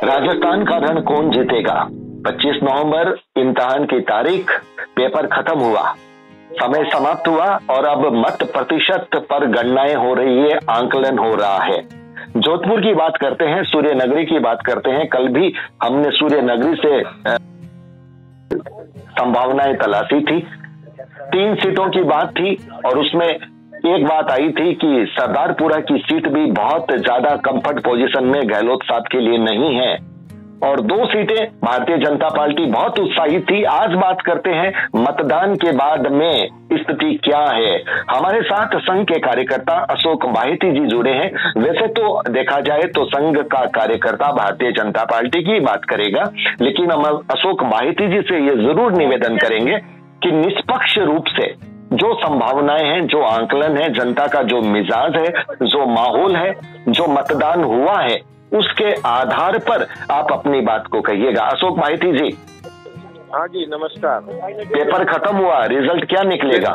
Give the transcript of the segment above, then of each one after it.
राजस्थान का रण कौन जीतेगा? 25 नवंबर इम्तिहान की तारीख, पेपर खत्म हुआ, समय समाप्त हुआ और अब मत प्रतिशत पर गणनाएं हो रही है, आंकलन हो रहा है। जोधपुर की बात करते हैं, सूर्य नगरी की बात करते हैं। कल भी हमने सूर्य नगरी से संभावनाएं तलाशी थी। 3 सीटों की बात थी और उसमें एक बात आई थी कि सरदारपुरा की सीट भी बहुत ज्यादा कंफर्ट पोजीशन में गहलोत साहब के लिए नहीं है और 2 सीटें भारतीय जनता पार्टी बहुत उत्साहित थी। आज बात करते हैं मतदान के बाद में स्थिति क्या है। हमारे साथ संघ के कार्यकर्ता अशोक बाहेती जी जुड़े हैं। वैसे तो देखा जाए तो संघ का कार्यकर्ता भारतीय जनता पार्टी की बात करेगा, लेकिन हम अशोक बाहेती जी से ये जरूर निवेदन करेंगे कि निष्पक्ष रूप से जो संभावनाएं हैं, जो आंकलन है, जनता का जो मिजाज है, जो माहौल है, जो मतदान हुआ है, उसके आधार पर आप अपनी बात को कहिएगा। अशोक बाहेती जी। हाँ जी, नमस्कार। पेपर खत्म हुआ, रिजल्ट क्या निकलेगा?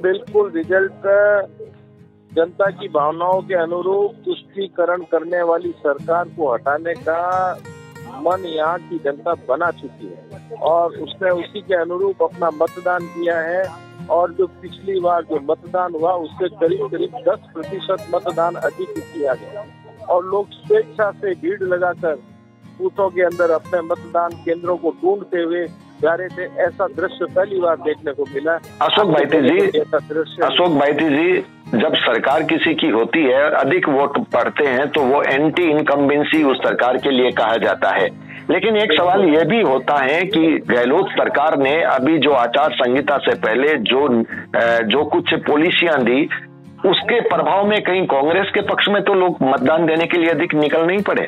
बिल्कुल रिजल्ट जनता की भावनाओं के अनुरूप तुष्टीकरण करने वाली सरकार को हटाने का मन यहाँ की जनता बना चुकी है और उसने उसी के अनुरूप अपना मतदान किया है। और जो पिछली बार जो मतदान हुआ उससे करीब 10% मतदान अधिक किया गया और लोग स्वेच्छा से भीड़ लगाकर बूथों के अंदर अपने मतदान केंद्रों को ढूंढते हुए जा रहे थे। ऐसा दृश्य पहली बार देखने को मिला। अशोक बाहेती जी, जब सरकार किसी की होती है और अधिक वोट पड़ते हैं तो वो एंटी इनकम्बेंसी उस सरकार के लिए कहा जाता है। लेकिन एक सवाल यह भी होता है कि गहलोत सरकार ने अभी जो आचार संहिता से पहले जो कुछ पॉलिसियां दी, उसके प्रभाव में कहीं कांग्रेस के पक्ष में तो लोग मतदान देने के लिए अधिक निकल नहीं पड़े।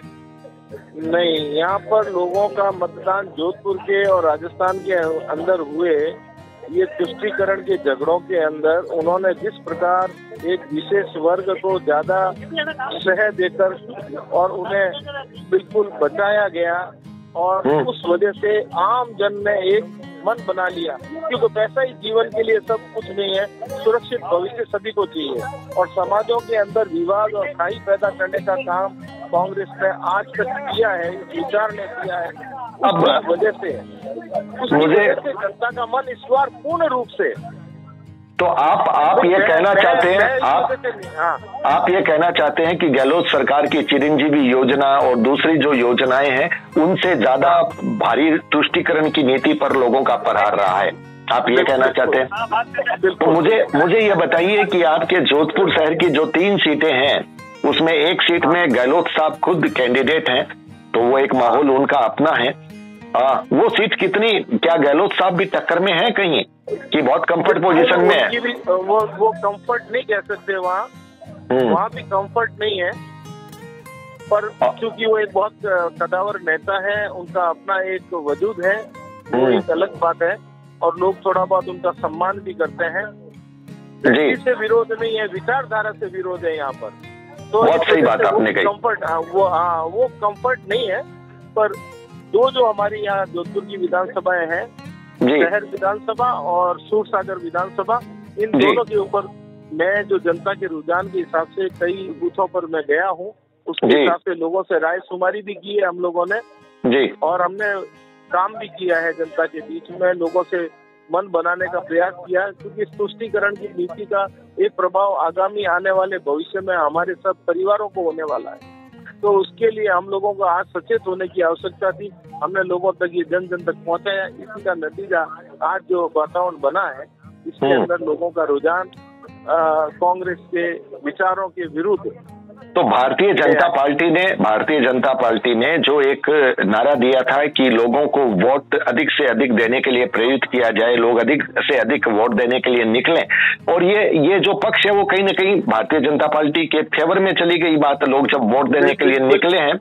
नहीं, यहाँ पर लोगों का मतदान जोधपुर के और राजस्थान के अंदर हुए ये तुष्टीकरण के झगड़ों के अंदर उन्होंने जिस प्रकार एक विशेष वर्ग को ज्यादा शह देकर और उन्हें बिल्कुल बचाया गया और उस वजह से आम जन ने एक मन बना लिया, क्योंकि पैसा ही जीवन के लिए सब कुछ नहीं है, सुरक्षित भविष्य सभी को चाहिए। और समाजों के अंदर विवाद और खाई पैदा करने का काम कांग्रेस ने आज तक किया है, इस विचार ने किया है। अब वजह से मुझे जनता का मन इस बार पूर्ण रूप से तो आप ये कहना चाहते हैं, आप ये कहना चाहते हैं कि गहलोत सरकार की चिरंजीवी योजना और दूसरी जो योजनाएं हैं उनसे ज्यादा भारी तुष्टीकरण की नीति पर लोगों का प्रहार रहा है, आप ये कहना चाहते हैं? तो मुझे ये बताइए कि आपके जोधपुर शहर की जो 3 सीटें हैं उसमें एक सीट में गहलोत साहब खुद कैंडिडेट हैं, तो वो एक माहौल उनका अपना है। वो सीट कितनी, क्या गहलोत साहब भी टक्कर में है कहीं कि बहुत कंफर्ट पोजीशन में है? वो कंफर्ट नहीं कह सकते, वहाँ भी कंफर्ट नहीं है, पर क्योंकि वो एक बहुत कदावर नेता है, उनका अपना एक वजूद है, वो एक अलग बात है और लोग थोड़ा बहुत उनका सम्मान भी करते हैं। से विरोध नहीं है, विचारधारा से विरोध है यहाँ पर। तो बहुत सही बात आपने कही। कंफर्ट वो कंफर्ट नहीं है, पर जो हमारी यहाँ जोधपुर की विधानसभाएं हैं, शहर विधानसभा और सूरसागर विधानसभा, इन दोनों के ऊपर मैं जो जनता के रुझान के हिसाब से कई बूथों पर मैं गया हूँ, उसके हिसाब से लोगों से राय शुमारी भी की है हम लोगों ने और हमने काम भी किया है जनता के बीच में, लोगों से मन बनाने का प्रयास किया, क्योंकि इस तुष्टीकरण की नीति का एक प्रभाव आगामी आने वाले भविष्य में हमारे सब परिवारों को होने वाला है। तो उसके लिए हम लोगों को आज सचेत होने की आवश्यकता थी। हमने लोगों तक ये जन जन तक पहुंचाया, इसी का नतीजा आज जो वातावरण बना है, इसके अंदर लोगों का रुझान कांग्रेस के विचारों के विरुद्ध। तो भारतीय जनता पार्टी ने जो एक नारा दिया था कि लोगों को वोट अधिक से अधिक देने के लिए प्रेरित किया जाए, लोग अधिक से अधिक वोट देने के लिए निकलें, और ये जो पक्ष है वो कहीं ना कहीं भारतीय जनता पार्टी के फेवर में चली गई बात। लोग जब वोट देने के लिए निकले हैं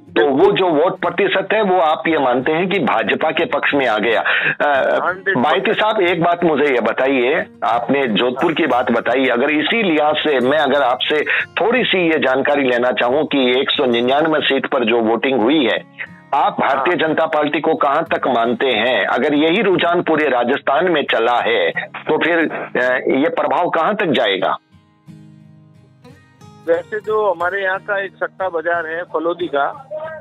तो वो जो वोट प्रतिशत है वो आप ये मानते हैं कि भाजपा के पक्ष में आ गया। बाहेती साहब, एक बात मुझे ये बताइए, आपने जोधपुर की बात बताई, अगर इसी लिहाज से मैं अगर आपसे थोड़ी सी ये जानकारी लेना चाहूं कि 199 सीट पर जो वोटिंग हुई है, आप भारतीय जनता पार्टी को कहां तक मानते हैं? अगर यही रुझान पूरे राजस्थान में चला है तो फिर ये प्रभाव कहां तक जाएगा? वैसे जो हमारे यहाँ का एक सट्टा बाजार है फलोदी का,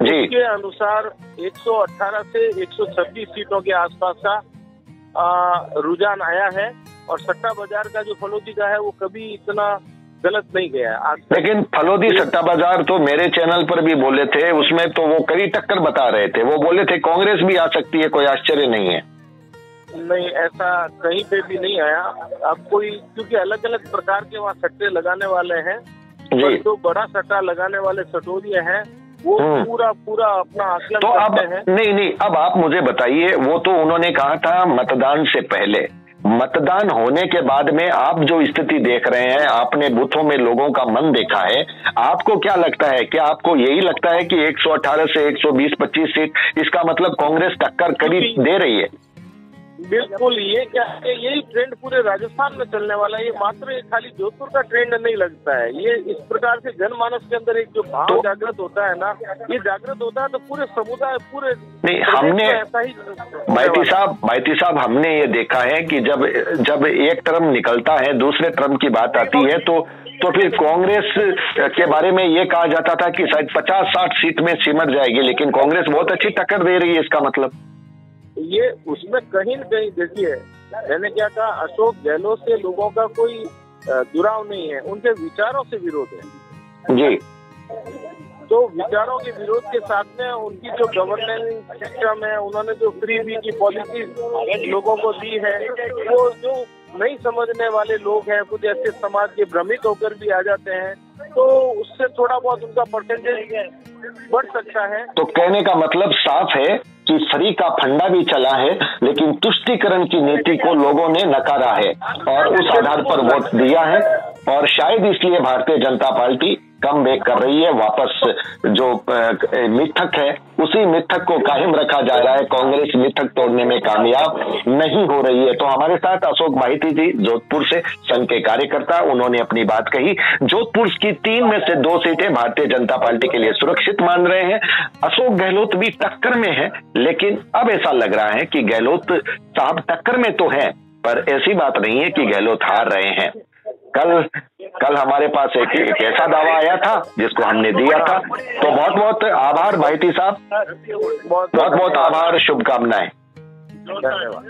उसके अनुसार 118 से 126 सीटों के आसपास का रुझान आया है। और सट्टा बाजार का जो फलोदी का है वो कभी इतना गलत नहीं गया है आज। लेकिन फलोदी सट्टा बाजार तो मेरे चैनल पर भी बोले थे, उसमें तो वो कड़ी टक्कर बता रहे थे। वो बोले थे कांग्रेस भी आ सकती है, कोई आश्चर्य नहीं है। नहीं, ऐसा कहीं पे भी नहीं आया। अब कोई, क्योंकि अलग अलग प्रकार के वहाँ सट्टे लगाने वाले हैं, पर जो बड़ा सट्टा लगाने वाले सटोरिया हैं वो पूरा अपना आकलन तो करते हैं। नहीं, अब आप मुझे बताइए, वो तो उन्होंने कहा था मतदान से पहले, मतदान होने के बाद में आप जो स्थिति देख रहे हैं, आपने बूथों में लोगों का मन देखा है, आपको क्या लगता है? क्या आपको यही लगता है कि 118 से 120-25 सीट, इसका मतलब कांग्रेस टक्कर कड़ी दे रही है? बिल्कुल, ये क्या है, यही ट्रेंड पूरे राजस्थान में चलने वाला है। ये मात्र खाली जोधपुर का ट्रेंड नहीं लगता है। ये इस प्रकार से जनमानस के अंदर एक जो भाव जागृत होता है ना, ये जागृत होता है तो पूरे समुदाय, पूरे नहीं, हमने ऐसा ही भाईती साहब हमने ये देखा है कि जब एक टर्म निकलता है, दूसरे टर्म की बात आती है तो फिर कांग्रेस के बारे में ये कहा जाता था कि शायद 50-60 सीट में सिमट जाएगी, लेकिन कांग्रेस बहुत अच्छी टक्कर दे रही है। इसका मतलब ये उसमें कहीं न कहीं, देखिए मैंने क्या कहा, अशोक गहलोत से लोगों का कोई जुड़ाव नहीं है, उनके विचारों से विरोध है जी। तो विचारों के विरोध के साथ में उनकी जो गवर्नेंस सिस्टम है, उन्होंने जो फ्री बी की पॉलिसी लोगों को दी है, वो जो नहीं समझने वाले लोग हैं, कुछ ऐसे समाज के भ्रमित होकर भी आ जाते हैं, तो उससे थोड़ा बहुत उनका परसेंटेज बढ़ सकता है। तो कहने का मतलब साफ है कि फ्री का फंडा भी चला है, लेकिन तुष्टीकरण की नीति को लोगों ने नकारा है और उस आधार पर वोट दिया है। और शायद इसलिए Bharatiya Janata party come back कर रही है, वापस जो मिथक है उसी मिथक को कायम रखा जा रहा है। कांग्रेस मिथक तोड़ने में कामयाब नहीं हो रही है। तो हमारे साथ अशोक माहिती जी, जोधपुर से संघ के कार्यकर्ता, उन्होंने अपनी बात कही। जोधपुर की 3 में से 2 सीटें भारतीय जनता पार्टी के लिए सुरक्षित मान रहे हैं। अशोक गहलोत भी टक्कर में है, लेकिन अब ऐसा लग रहा है कि गहलोत साहब टक्कर में तो है, पर ऐसी बात नहीं है कि गहलोत हार रहे हैं। कल हमारे पास एक ऐसा दावा आया था जिसको हमने दिया था। तो बहुत बहुत आभार भाईती साहब, बहुत बहुत आभार, शुभकामनाएं। धन्यवाद।